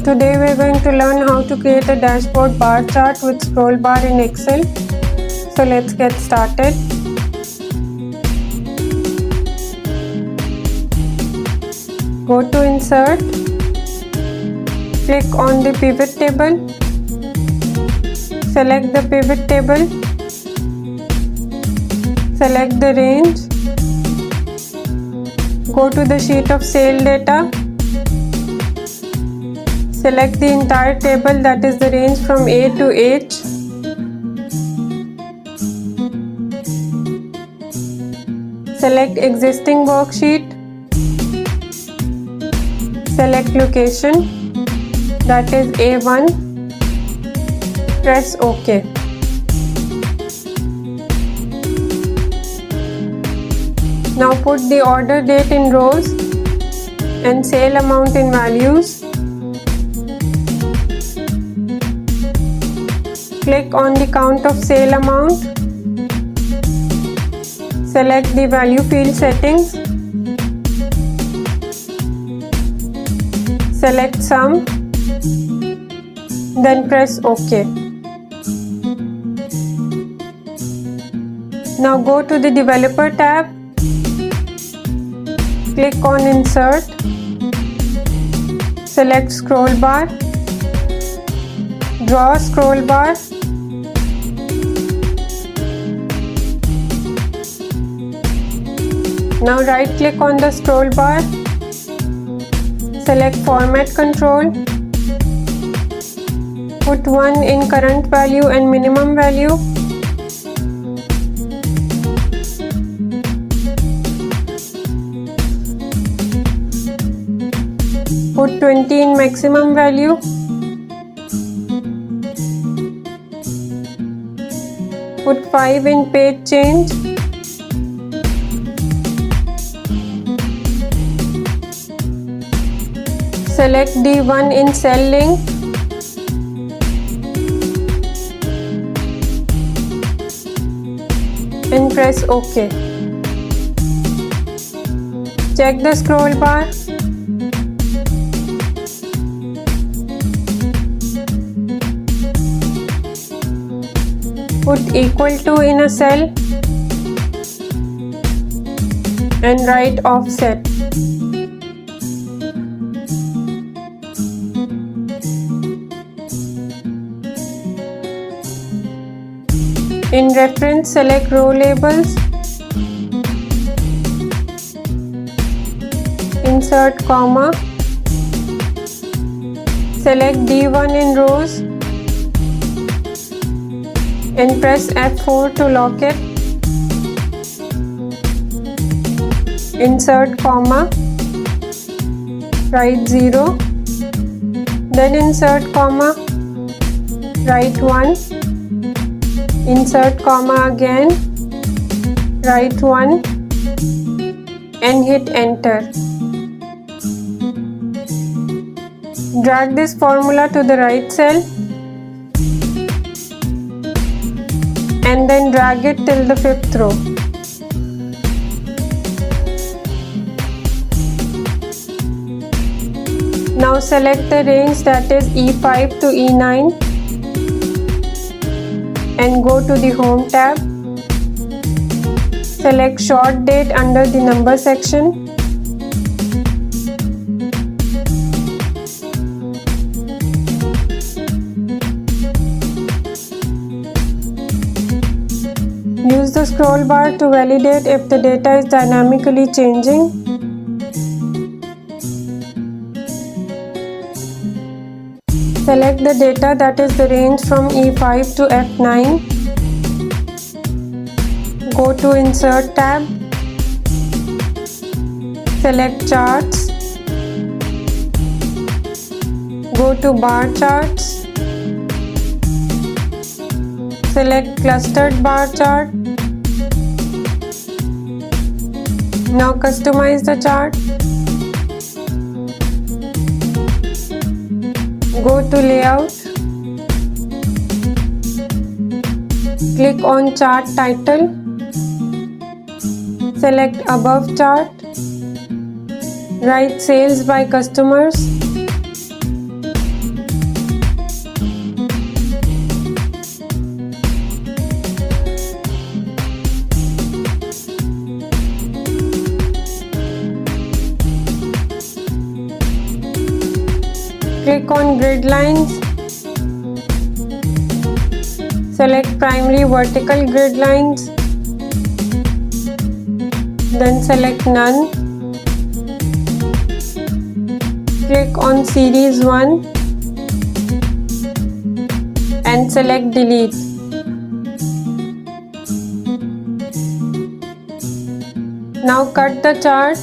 Today we are going to learn how to create a dashboard bar chart with scroll bar in Excel. So let's get started. Go to Insert, click on the pivot table, select the pivot table, select the range, go to the sheet of sale data, select the entire table, that is the range from A to H. Select existing worksheet. Select location, that is A1. Press OK. Now put the order date in rows and sale amount in values. Click on the count of sale amount. Select the value field settings. Select sum. Then press OK. Now go to the Developer tab. Click on Insert. Select Scroll Bar. Draw a scroll bar. Now right click on the scroll bar. Select Format Control. Put 1 in current value and minimum value. Put 20 in maximum value. Put 5 in page change. Select D1 in cell link. And press OK. Check the scroll bar. Put equal to in a cell and write offset. In reference, select row labels. Insert comma. Select D1 in rows and press F4 to lock it. Insert comma. Write 0. Then insert comma. Write 1. Insert comma again, write 1 and hit enter. Drag this formula to the right cell and then drag it till the 5th row. Now select the range, that is E5 to E9. And go to the Home tab. Select Short Date under the Number section. Use the scroll bar to validate if the data is dynamically changing. Select the data, that is the range from E5 to F9. Go to Insert tab. Select Charts. Go to Bar Charts. Select Clustered Bar Chart. Now customize the chart. Go to Layout. Click on Chart Title. Select Above Chart. Write Sales by Customers. Click on grid lines. Select primary vertical grid lines. Then select none. Click on series 1 and select delete. Now cut the chart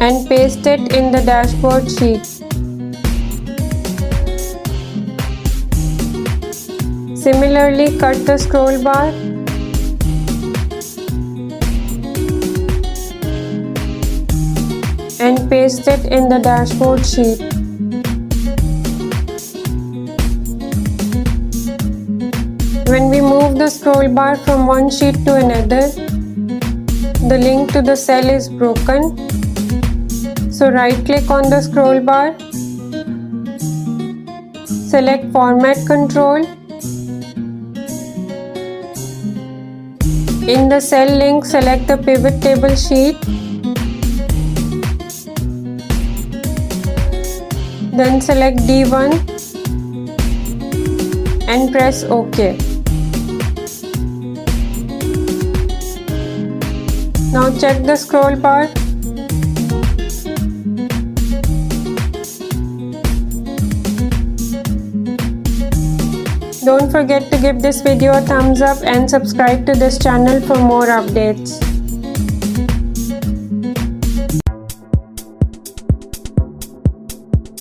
and paste it in the dashboard sheet. Similarly, cut the scroll bar and paste it in the dashboard sheet. When we move the scroll bar from one sheet to another, the link to the cell is broken. So right-click on the scroll bar, select Format Control. In the cell link, select the pivot table sheet. Then select D1 and press OK. Now check the scroll bar. Don't forget to give this video a thumbs up and subscribe to this channel for more updates.